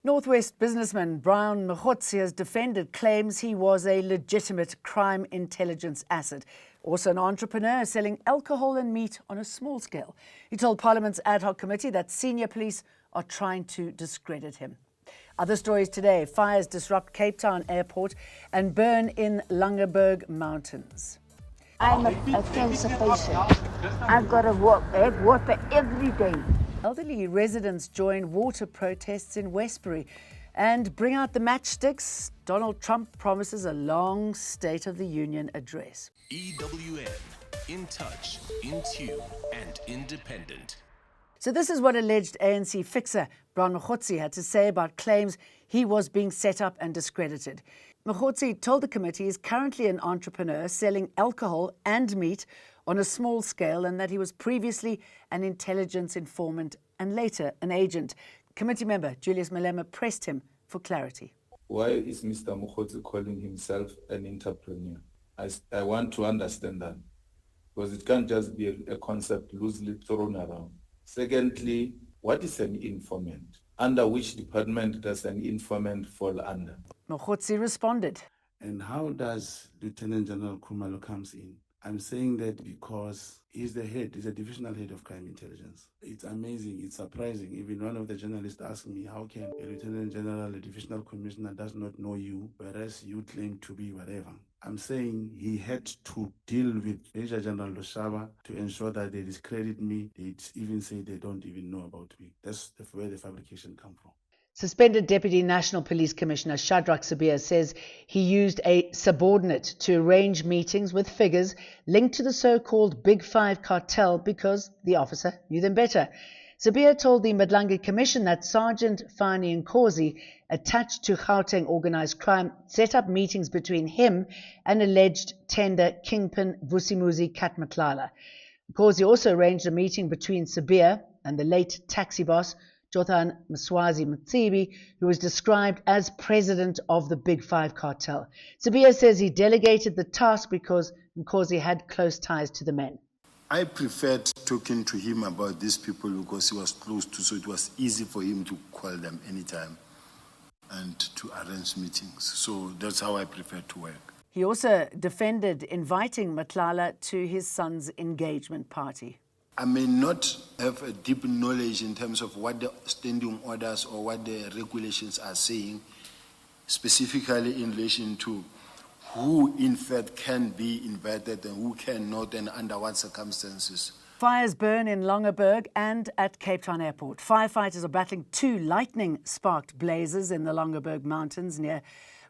Northwest businessman Brian Mogotsi has defended claims he was a legitimate crime intelligence asset, also an entrepreneur selling alcohol and meat on a small scale. He told Parliament's ad hoc committee that senior police are trying to discredit him. Other stories today: fires disrupt Cape Town airport and burn in Langeberg Mountains. I'm a cancer patient. I've got to have water every day. Elderly residents join water protests in Westbury and bring out the matchsticks. Donald Trump promises a long State of the Union address. EWN, in touch, in tune, and independent. So this is what alleged ANC fixer Brian Mogotsi had to say about claims he was being set up and discredited. Mogotsi told the committee he is currently an entrepreneur selling alcohol and meat on a small scale, and that he was previously an intelligence informant and later an agent. Committee member Julius Malema pressed him for clarity. Why is Mr. Mogotsi calling himself an entrepreneur? I want to understand that, because it can't just be a concept loosely thrown around. Secondly, what is an informant? Under which department does an informant fall under? Mogotsi responded. And how does Lieutenant General Khumalo comes in? I'm saying that because he's the head, he's a divisional head of crime intelligence. It's amazing, it's surprising. Even one of the journalists asked me, how can a lieutenant general, a divisional commissioner does not know you, whereas you claim to be whatever? I'm saying he had to deal with Major General Lushaba to ensure that they discredit me. They even say they don't even know about me. That's where the fabrication comes from. Suspended Deputy National Police Commissioner Shadrach Sibiya says he used a subordinate to arrange meetings with figures linked to the so-called Big Five cartel because the officer knew them better. Sibiya told the Madlange Commission that Sergeant Fani Nkosi, attached to Gauteng organised crime, set up meetings between him and alleged tender kingpin Vusimuzi Katmatlala. Nkosi also arranged a meeting between Sibiya and the late taxi boss Jothan Mswazi Mtsibi, who was described as president of the Big Five cartel. Sibiya says he delegated the task because Nkosi had close ties to the men. I preferred talking to him about these people because he was close to, so it was easy for him to call them anytime and to arrange meetings. So that's how I prefer to work. He also defended inviting Matlala to his son's engagement party. I may not have a deep knowledge in terms of what the standing orders or what the regulations are saying, specifically in relation to who in fact can be invited and who cannot and under what circumstances. Fires burn in Langeberg and at Cape Town Airport. Firefighters are battling two lightning-sparked blazes in the Langeberg Mountains near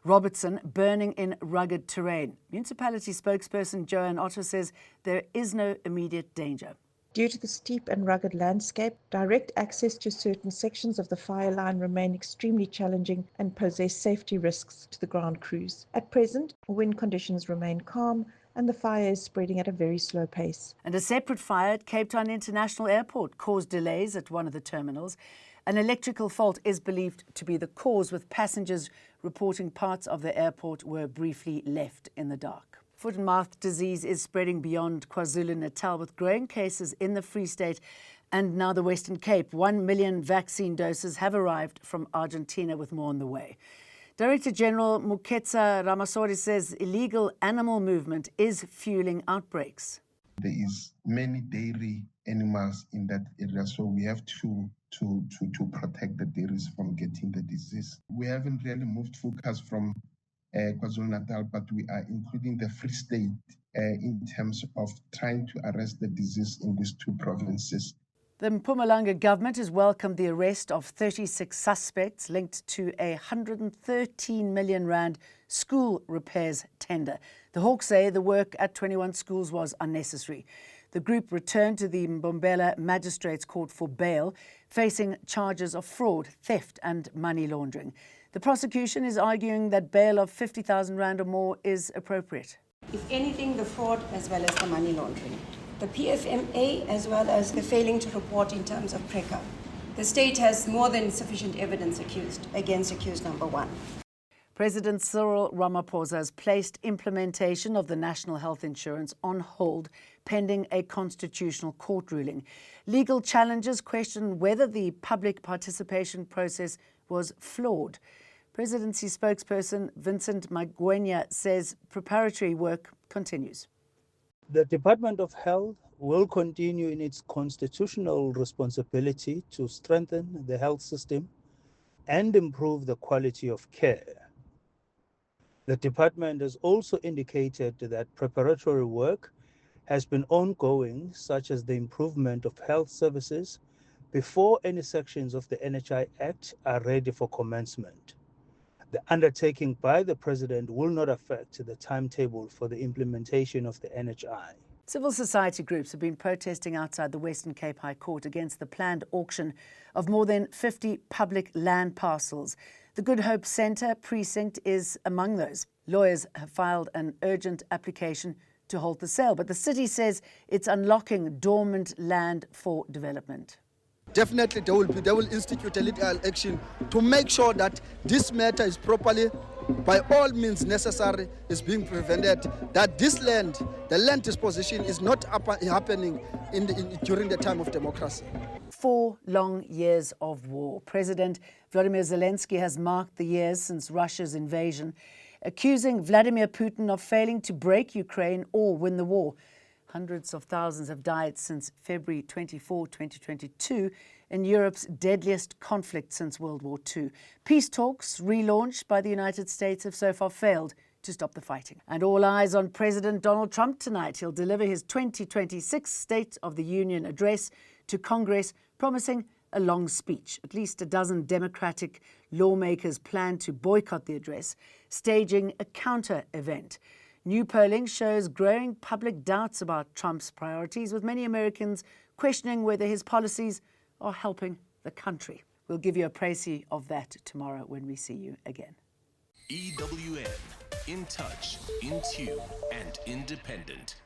Robertson, burning in rugged terrain. Municipality spokesperson Joanne Otto says there is no immediate danger. Due to the steep and rugged landscape, direct access to certain sections of the fire line remain extremely challenging and pose safety risks to the ground crews. At present, wind conditions remain calm and the fire is spreading at a very slow pace. And a separate fire at Cape Town International Airport caused delays at one of the terminals. An electrical fault is believed to be the cause, with passengers reporting parts of the airport were briefly left in the dark. Foot and mouth disease is spreading beyond KwaZulu-Natal, with growing cases in the Free State and now the Western Cape. 1 million vaccine doses have arrived from Argentina, with more on the way. Director General Muketsa Ramasori says illegal animal movement is fueling outbreaks. There is many dairy animals in that area, so we have to protect the dairies from getting the disease. We haven't really moved focus from KwaZulu-Natal, but we are including the Free State in terms of trying to arrest the disease in these two provinces. The Mpumalanga government has welcomed the arrest of 36 suspects linked to a 113 million rand school repairs tender. The Hawks say the work at 21 schools was unnecessary. The group returned to the Mbombela Magistrates Court for bail, facing charges of fraud, theft and money laundering. The prosecution is arguing that bail of 50,000 rand or more is appropriate. If anything, the fraud as well as the money laundering. The PFMA as well as the failing to report in terms of PRECA. The state has more than sufficient evidence against accused number one. President Cyril Ramaphosa has placed implementation of the National Health Insurance on hold pending a constitutional court ruling. Legal challenges question whether the public participation process was flawed. Presidency spokesperson Vincent Magwenya says preparatory work continues. The Department of Health will continue in its constitutional responsibility to strengthen the health system and improve the quality of care. The department has also indicated that preparatory work has been ongoing, such as the improvement of health services, before any sections of the NHI Act are ready for commencement. The undertaking by the President will not affect the timetable for the implementation of the NHI. Civil society groups have been protesting outside the Western Cape High Court against the planned auction of more than 50 public land parcels. The Good Hope Centre precinct is among those. Lawyers have filed an urgent application to halt the sale, but the city says it's unlocking dormant land for development. Definitely they will institute a legal action to make sure that this matter is properly, by all means necessary, is being prevented, that this land, the land disposition, is not happening during the time of democracy. 4 long years of war. President Volodymyr Zelensky has marked the years since Russia's invasion, accusing Vladimir Putin of failing to break Ukraine or win the war. Hundreds of thousands have died since February 24, 2022, in Europe's deadliest conflict since World War II. Peace talks, relaunched by the United States, have so far failed to stop the fighting. And all eyes on President Donald Trump tonight. He'll deliver his 2026 State of the Union address to Congress, promising a long speech. At least a dozen Democratic lawmakers plan to boycott the address, staging a counter-event. New polling shows growing public doubts about Trump's priorities, with many Americans questioning whether his policies are helping the country. We'll give you a précis of that tomorrow when we see you again. EWN, in touch, in tune, and independent.